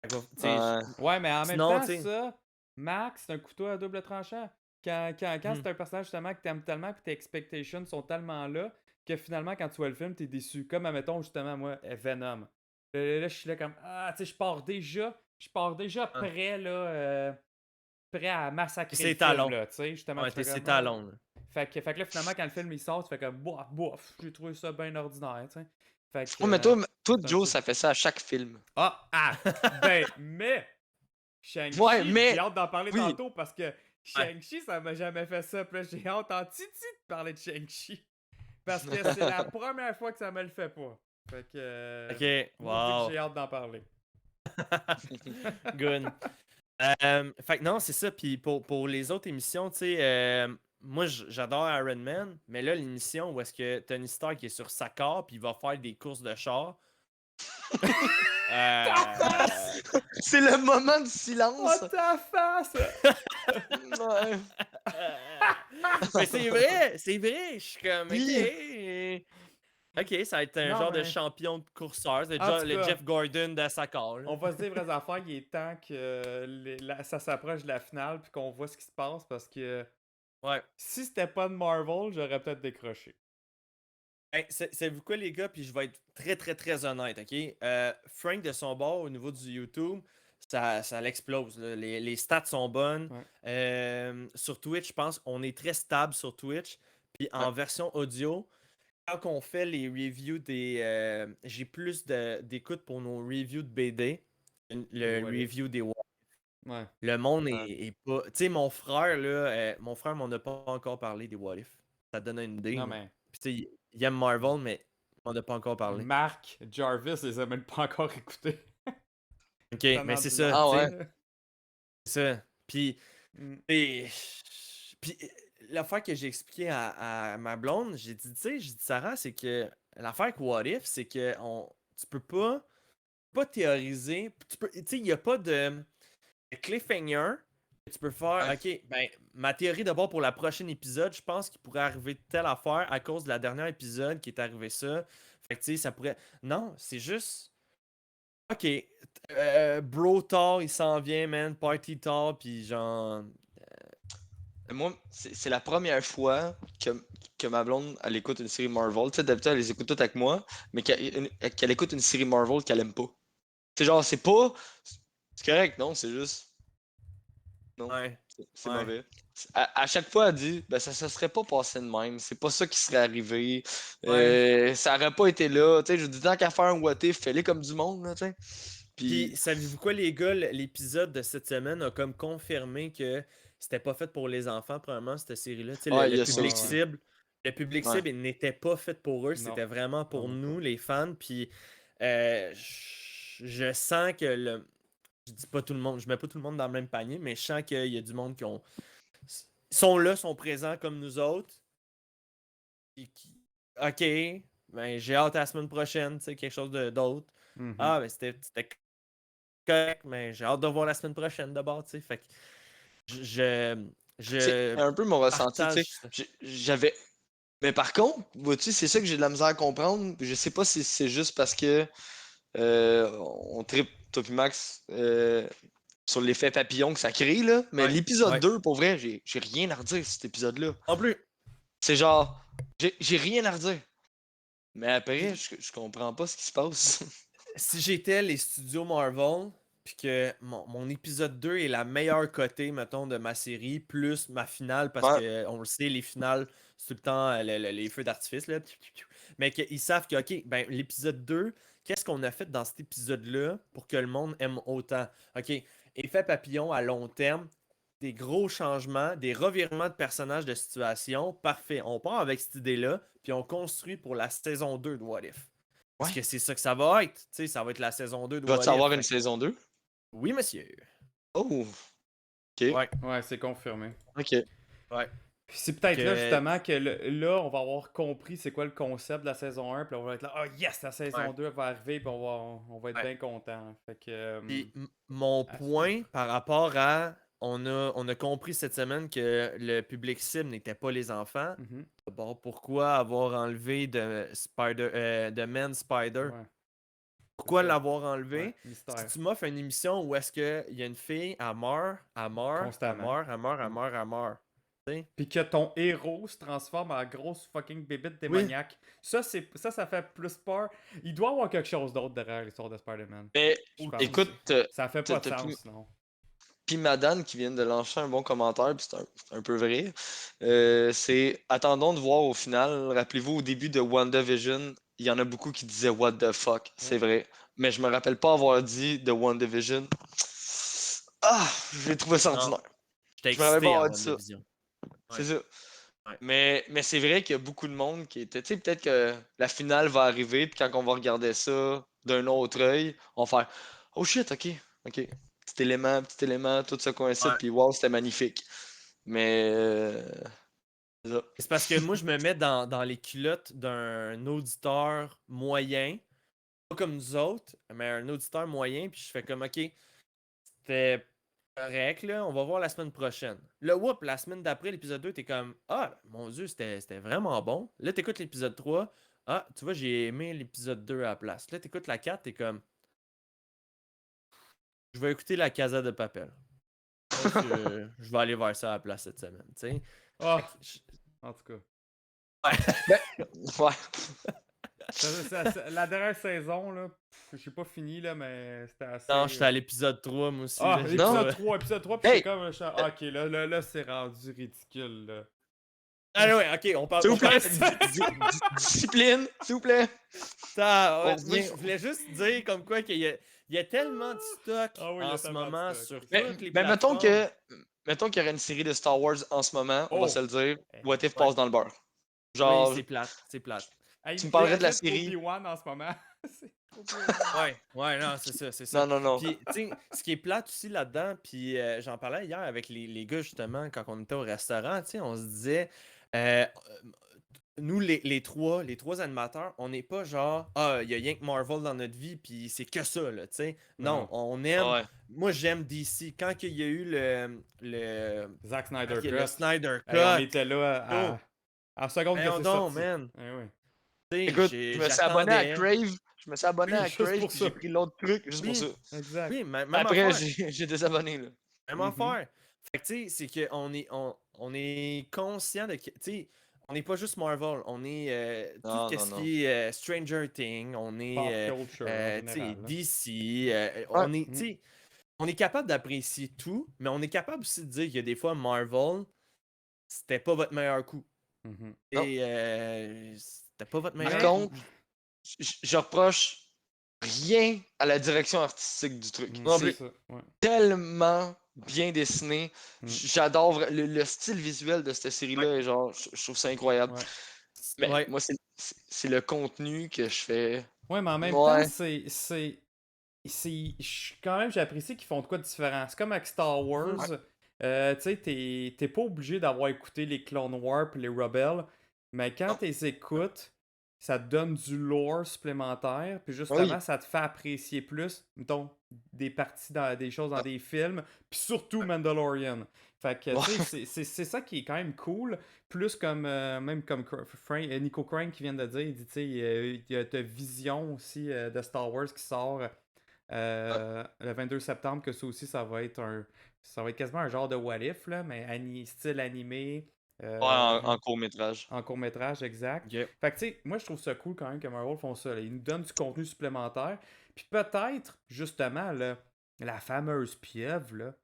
Fait que, tu sais, Ouais, mais en Sinon, même temps, tu sais- ça, Max, c'est un couteau à double tranchant. Quand Hmm. c'est un personnage justement que t'aimes tellement puis tes expectations sont tellement là que finalement, quand tu vois le film, t'es déçu. Comme, admettons, justement, moi, Venom. Là, je suis là comme, tu sais, je pars déjà prêt, là, prêt à massacrer C'est le talon. film, là, tu sais, justement. ouais, je fais c'est comme, talon, là. Fait que là, finalement, quand le film il sort, tu fais comme, bof, j'ai trouvé ça bien ordinaire, tu sais. Fait que, Ouais, mais toi, c'est un Joe, peu- ça fait ça à chaque film. mais Shang-Chi, Ouais, mais- j'ai hâte d'en parler oui. tantôt parce que Shang-Chi, ça m'a jamais fait ça. Puis là, j'ai hâte en titi de parler de Shang-Chi. Parce que c'est la première fois que ça me le fait pas. Fait que. Ok, maudit que wow. j'ai hâte d'en parler. Good. Fait que non, c'est ça. Puis pour les autres émissions, tu sais, moi j'adore Iron Man, mais là, l'émission où est-ce que Tony Stark est sur sa car, puis il va faire des courses de char. Euh, C'est le moment de Oh silence! ta face! Ouais. mais c'est vrai, c'est vrai. Je suis comme, Oui. ok, ça va être un Non, genre de mais- champion de courseur, c'est En tout le cas, Jeff Gordon de sa car. là. On va se dire vraies affaires, il est temps que ça s'approche de la finale puis qu'on voit ce qui se passe parce que Ouais. si c'était pas de Marvel, j'aurais peut-être décroché. Hey, savez-vous quoi, les gars? Puis je vais être très, très, très honnête, OK? Frank, de son bord, au niveau du YouTube, ça l'explose. Là. Les stats sont bonnes. Ouais. Sur Twitch, je pense on est très stable sur Twitch. Puis en version audio, quand on fait les reviews des... j'ai plus d'écoute pour nos reviews de BD. Le What If. review des... Ouais. Le monde Ouais. est pas... Tu sais, mon frère, là, mon frère m'en a pas encore parlé des What If. Ça te donne une idée. Non, là. mais Puis tu sais, il aime Marvel, mais on n'en a pas encore parlé. Marc, Jarvis, les a même pas encore écoutés. Ok, Ça mais en c'est dit ça, long. Ah tu ouais. sais, c'est ça. Puis, Mm. et- puis l'affaire que j'ai expliqué à ma blonde, j'ai dit, tu sais, j'ai dit, Sarah, c'est que l'affaire avec What If, c'est que tu peux pas théoriser, tu sais, il n'y a pas de cliffhanger que tu peux faire, Ouais. ok, ben, ma théorie d'abord pour la prochaine épisode, je pense qu'il pourrait arriver telle affaire à cause de la dernière épisode qui est arrivé ça. Fait que, tu sais, ça pourrait. Non, c'est juste. Ok, bro tard, il s'en vient, man, party tard, puis genre. Moi, c'est la première fois que ma blonde, elle écoute une série Marvel. Tu sais, d'habitude, elle les écoute toutes avec moi, mais qu'elle écoute une série Marvel qu'elle aime pas. C'est genre, c'est pas. C'est correct, non, c'est juste. Non, Ouais. c'est Ouais. mauvais. À chaque fois, elle dit, ben ça serait pas passé de même. C'est pas ça qui serait arrivé. Ça aurait pas été là. Tu sais, je dis, tant qu'à faire un what if, fais-le comme du monde, là, tu sais. Puis, Puis, savez-vous quoi, les gars, l'épisode de cette semaine a comme confirmé que c'était pas fait pour les enfants, probablement, cette série-là. Tu sais, ouais, il y le a ça public aussi. cible. Le public Ouais. cible, il n'était pas fait pour eux, Non, c'était vraiment pour vraiment nous, pas. les fans. Puis, je sens que le. Je dis pas tout le monde, je mets pas tout le monde dans le même panier, mais je sens qu'il y a du monde qui sont là, sont présents comme nous autres. Ok, ben j'ai hâte à la semaine prochaine, tu sais, quelque chose d'autre. Mhm. Ah, ben c'était correct, mais j'ai hâte de voir la semaine prochaine d'abord, tu sais. Fait que C'est je un peu mon ressenti, tu sais. partage ça. J'avais. Mais par contre, vois-tu, c'est ça que j'ai de la misère à comprendre. Je sais pas si c'est juste parce que on tripe, toi puis Max, sur l'effet papillon que ça crée, là. Mais Ouais, l'épisode ouais. 2, pour vrai, j'ai rien à redire sur cet épisode-là. En plus, C'est genre, j'ai rien à redire. Mais après, je comprends pas ce qui se passe. si j'étais les studios Marvel, puis que mon épisode 2 est la meilleure cotée, mettons, de ma série, plus ma finale, parce Ouais. que on le sait, les finales, c'est tout le temps les feux d'artifice, là. Mais qu'ils savent que, ok, ben, l'épisode 2, qu'est-ce qu'on a fait dans cet épisode-là pour que le monde aime autant? Ok, effet papillon à long terme, des gros changements, des revirements de personnages de situation, parfait. On part avec cette idée-là, puis on construit pour la saison 2 de What If. Parce Ouais. que c'est ça que ça va être. Tu sais, ça va être la saison 2 de What Va-tu If. avoir Fait une que- saison 2? Oui, monsieur. Oh, ok. Ouais, Ouais, c'est confirmé. Ok. ouais. Puis c'est peut-être là Que- justement que là, on va avoir compris c'est quoi le concept de la saison 1, puis on va être là, ah yes, la saison Ouais. 2 va arriver, puis on va être Ouais. bien content. Fait que. Puis mon à point par rapport à. On a compris cette semaine que le public cible n'était pas les enfants. Mhm. Bon, pourquoi avoir enlevé de Man Spider? Ouais, Pourquoi c'est ça. l'avoir enlevé? Ouais, mystère. Si tu m'offres une émission où est-ce qu'il y a une fille, elle meurt, Constamment. elle meurt. Tu sais? Puis que ton héros se transforme en grosse fucking bébite démoniaque. Ça fait plus peur. Il doit y avoir quelque chose d'autre derrière l'histoire de Spider-Man. Mais Je pense. écoute, Ça fait pas de t'as sens, non. puis Madame qui vient de lancer un bon commentaire, puis c'est un peu vrai. C'est attendons de voir au final. Rappelez-vous, au début de WandaVision, il y en a beaucoup qui disaient What the fuck. C'est vrai. Mais je me rappelle pas avoir dit de WandaVision. Ah, j'ai trouvé ça Non. ordinaire. J'étais Je me rappelle excité pas à avoir dit ça. WandaVision. C'est ça. Ouais. Mais c'est vrai qu'il y a beaucoup de monde qui était. Tu sais, peut-être que la finale va arriver, puis quand on va regarder ça d'un autre œil, on va faire Oh shit, ok. petit élément, tout ça coïncide, Ouais. puis wow, c'était magnifique. Mais. C'est ça. C'est parce que moi, je me mets dans les culottes d'un auditeur moyen, pas comme nous autres, mais un auditeur moyen, puis je fais comme, OK, c'était correct, là, on va voir la semaine prochaine. Là, whoop, la semaine d'après, l'épisode 2, t'es comme, ah, mon Dieu, c'était vraiment bon. Là, t'écoutes l'épisode 3, ah, tu vois, j'ai aimé l'épisode 2 à la place. Là, t'écoutes la 4, t'es comme, je vais écouter la Casa de Papel. Parce que je vais aller voir ça à la place cette semaine, tu sais. Ah, Fait que en tout cas. Ouais. La dernière saison, là, j'ai pas fini, là, mais c'était assez. Non, j'étais à l'épisode 3, moi aussi. Ah, là. l'épisode 3, puis Hey! c'est comme. Ok, là, c'est rendu ridicule, là. Ah ouais, ok, on parle S'il vous plaît, de discipline, s'il vous plaît. ça. Ouais, On moi, revient. je voulais juste dire comme quoi qu'il y a tellement de stock Ah oui, il y a en ce tellement de moment stock. sur Mais, toutes les mais plateformes. mettons qu'il y aurait une série de Star Wars en ce moment, on va Oh. se le dire. What If Ouais. passe dans le beurre. Oui, Genre, c'est plate, c'est plate. Hey, Tu me parlerais de la imagine série. Obi-Wan en ce moment. C'est Obi-Wan. Ouais, non, c'est ça, c'est ça. non. Puis, tu sais, ce qui est plate aussi là-dedans, puis j'en parlais hier avec les gars justement, quand on était au restaurant, tu sais, on se disait, euh, nous, les trois animateurs, on n'est pas genre, ah, il y a rien que Marvel dans notre vie, puis c'est que ça, là, tu sais. Non, Non. on aime. ouais. Moi, j'aime DC. Quand il y a eu le Zack Snyder ok, Cut. le Snyder Cut, Hey, on était là Oh. à seconde que voyons c'est donc, sorti. man. Eh oui. Tu sais, Écoute, je me suis abonné à j'attendais. Crave. Je me suis abonné Oui, à juste Crave, pour puis ça. j'ai pris l'autre truc juste pour Oui. ça. Exact. Oui, même Après, affaire. j'ai désabonné, là. Même Mhm. affaire. Fait que, tu sais, c'est qu'on est, on est conscient de que, tu sais, on n'est pas juste Marvel, on est Non, tout non, ce non. qui est Stranger Things, on est, Pop culture, en tu sais, général, là. DC, on est, tu sais, on est capable d'apprécier tout, mais on est capable aussi de dire que des fois, Marvel, c'était pas votre meilleur coup. Mhm. Non. Et c'était pas votre Par meilleur contre, je reproche rien à la direction artistique du truc. Mhm, Non c'est plus. ça, ouais. Tellement bien dessiné. Mm. J'adore le style visuel de cette série-là. Et genre, je trouve ça incroyable. Ouais. Mais Ouais. moi, c'est le contenu que je fais. Ouais, mais en même Ouais. temps, quand même, j'apprécie qu'ils font de quoi de différent. C'est comme avec Star Wars. Tu sais, t'es pas obligé d'avoir écouté les Clone Wars et les Rebels, mais quand Non. tu les écoutes, ça te donne du lore supplémentaire, puis justement, Oui. ça te fait apprécier plus, mettons, des parties des choses dans des films, puis surtout Mandalorian. Fait que, tu sais, c'est ça qui est quand même cool. Plus comme, même comme Nico Crank qui vient de dire, il dit, tu sais, il y a ta vision aussi de Star Wars qui sort le 22 septembre, que ça aussi, ça va être quasiment un genre de what if, là, mais style animé. Ouais, en court-métrage. En court-métrage, exact. Ok. Fait que, tu sais, moi, je trouve ça cool quand même que Marvel font ça. Là. Ils nous donnent du contenu supplémentaire. Puis peut-être, justement, là, la fameuse pieuvre, là,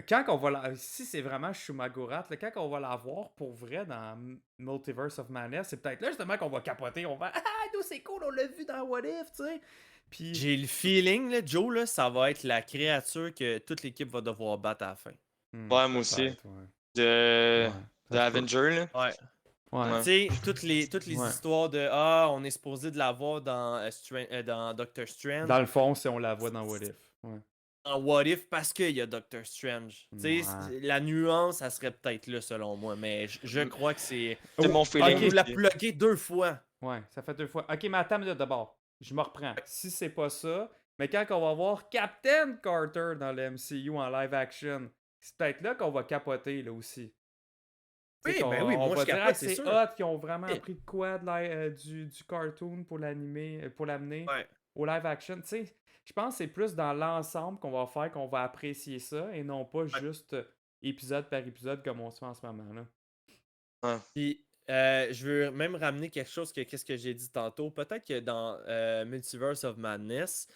quand on va si c'est vraiment Shumagorat, là, quand on va la voir pour vrai dans Multiverse of Madness, c'est peut-être là, justement, qu'on va capoter. On va, nous, c'est cool, on l'a vu dans What If, tu sais. Puis... J'ai le feeling, là, Joe, là, ça va être la créature que toute l'équipe va devoir battre à la fin. Ouais, moi aussi. peut-être, ouais. De Ouais, ça se peut. Avenger, là. Ouais. Ouais. Tu sais, toutes les Ouais. histoires de on est supposé de la voir dans, dans Doctor Strange, Dans le fond, si on la voit dans What If. Ouais. en What If, parce qu'il y a Doctor Strange. Tu sais, Ouais. la nuance, ça serait peut-être là, selon moi, mais je crois que c'est. C'est mon On feeling. nous l'a aussi. plugué 2 fois. Ouais, ça fait 2 fois. Ok, mais attends une minute d'abord. Je me reprends. Si c'est pas ça, mais quand on va voir Captain Carter dans le MCU en live action, c'est peut-être là qu'on va capoter, là aussi. Tu sais, Oui, ben oui, on moi, va je dire, capote, ah, c'est c'est sûr. hot, qu'ils ont vraiment Eh. appris de quoi du cartoon pour l'animer, pour l'amener Ouais. au live action. Tu sais, je pense que c'est plus dans l'ensemble qu'on va faire qu'on va apprécier ça et non pas juste épisode par épisode comme on se fait en ce moment là. Puis, je veux même ramener quelque chose qu'est-ce que j'ai dit tantôt. Peut-être que dans Multiverse of Madness,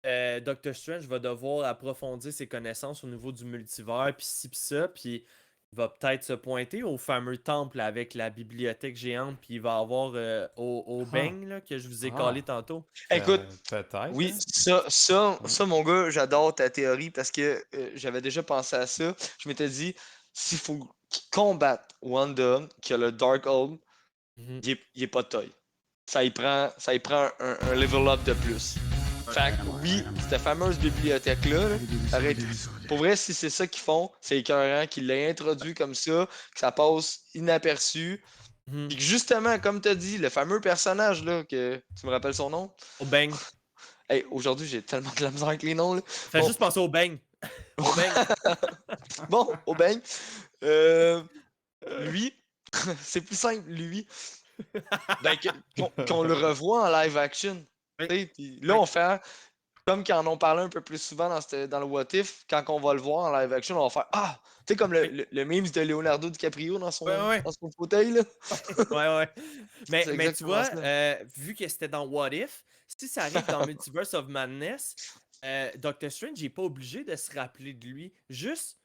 Doctor Strange va devoir approfondir ses connaissances au niveau du multivers, puis ci, puis ça, puis il va peut-être se pointer au fameux temple avec la bibliothèque géante, puis il va avoir au Bang, là, que je vous ai Ah. calé tantôt. Écoute, Peut-être. oui, hein? ça, mon gars, j'adore ta théorie parce que j'avais déjà pensé à ça. Je m'étais dit, s'il faut combattre Wanda, qui a le Darkhold, Mhm. il est pas de taille. Ça y prend un level up de plus. Fait que oui, cette fameuse bibliothèque-là, là, arrête. Pour vrai, si c'est ça qu'ils font, c'est écœurant qu'ils l'aient introduit comme ça, que ça passe inaperçu. Mhm. Puis que justement, comme t'as dit, le fameux personnage là, que tu me rappelles son nom? Au bang. Hey, aujourd'hui, j'ai tellement de la misère avec les noms là. Fais Bon. juste penser au bang. Au bang. Bon, au bang. Lui, c'est plus simple, lui. Ben, qu'on le revoit en live action. Oui. T'sais, puis là, on fait comme qu'ils en ont parlé un peu plus souvent dans le What If, quand on va le voir en live action, on va faire Ah! Tu sais, comme le meme de Leonardo DiCaprio dans son, Ouais. dans son fauteuil, là. Ouais. Mais C'est tu exactement vois, ça. vu que c'était dans What If, si ça arrive dans Multiverse of Madness, Doctor Strange n'est pas obligé de se rappeler de lui. Juste,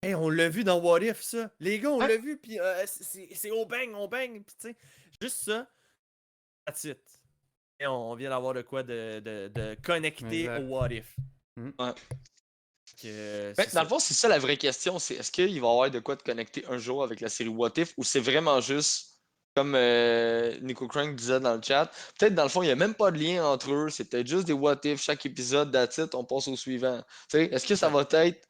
hey, on l'a vu dans What If, ça. Les gars, on Ouais. l'a vu, puis c'est au bang, puis tu sais, juste ça, that's it. Et on vient d'avoir de quoi de connecter Exact. au What If. Ouais. Que, Ben, c'est dans ça. le fond, c'est ça la vraie question, c'est est-ce qu'il va y avoir de quoi de connecter un jour avec la série What If ou c'est vraiment juste comme Nico Crank disait dans le chat, peut-être dans le fond, il n'y a même pas de lien entre eux, c'est peut-être juste des What If, chaque épisode, that's it, on passe au suivant. Tu sais, est-ce que ça va être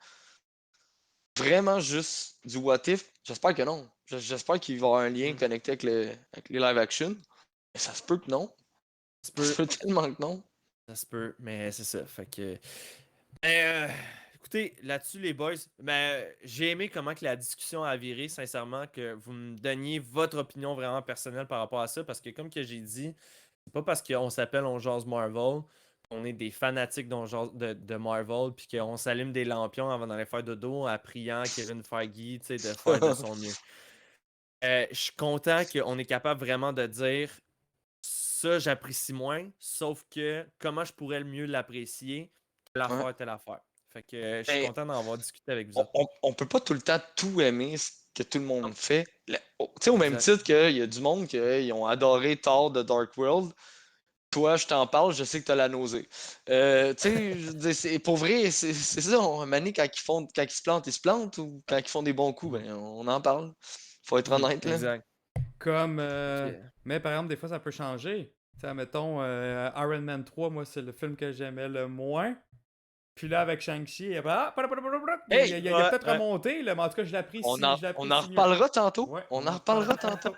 vraiment juste du What If? J'espère que non. J'espère qu'il va y avoir un lien connecté avec les live action. Mais ça se peut que non. Ça se Ça peut, se peut tellement que non. ça se peut, mais c'est ça. Fait que. Ben, écoutez, là-dessus, les boys, ben, j'ai aimé comment que la discussion a viré, sincèrement, que vous me donniez votre opinion vraiment personnelle par rapport à ça, parce que comme que j'ai dit, c'est pas parce qu'on s'appelle On Jase Marvel, qu'on est des fanatiques de Marvel, puis qu'on s'allume des lampions avant d'aller faire dodo en priant Kevin Feige, tu sais, de faire de son mieux. Je suis content qu'on est capable vraiment de dire ça, j'apprécie moins, sauf que comment je pourrais le mieux l'apprécier, Ouais. telle affaire. Fait que je suis Ben, content d'en avoir discuté avec vous on, autres. on peut pas tout le temps tout aimer ce que tout le monde fait. Tu sais, au même Exact. titre qu'il y a du monde qui ont adoré Thor de Dark World. Toi, je t'en parle, je sais que t'as la nausée. Tu sais, je veux dire, pour vrai, c'est ça. Mané, quand ils se plantent, ils se plantent, ou quand ils font des bons coups, ben, on en parle. Faut être honnête, là. Exact. Comme. Puis, Mais par exemple, des fois, ça peut changer. Tu sais, mettons, Iron Man 3, moi, c'est le film que j'aimais le moins. Puis là, avec Shang-Chi, il y a Hey! peut-être remonté, là, mais en tout cas, je l'apprécie. On en mieux. reparlera tantôt. Ouais, On en reparlera tantôt.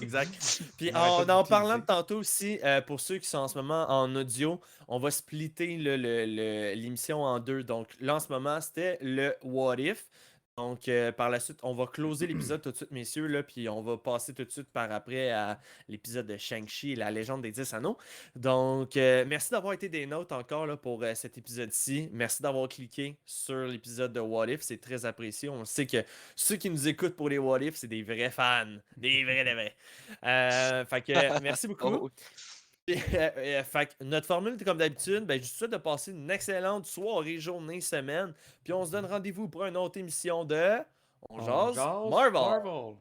exact. Puis On arrête pas en d'utiliser. parlant de tantôt aussi, pour ceux qui sont en ce moment en audio, on va splitter l'émission en deux. Donc là, en ce moment, c'était le What If. Donc, par la suite, on va closer l'épisode tout de suite, messieurs, là, puis on va passer tout de suite par après à l'épisode de Shang-Chi et la légende des 10 anneaux. Donc, merci d'avoir été des notes encore là, pour cet épisode-ci. Merci d'avoir cliqué sur l'épisode de What If. C'est très apprécié. On sait que ceux qui nous écoutent pour les What If, c'est des vrais fans. Des vrais. Fait que, merci beaucoup. Oh, Fait que notre formule, comme d'habitude, ben, je vous souhaite de passer une excellente soirée, journée, semaine. Puis on se donne rendez-vous pour une autre émission de On jase Marvel.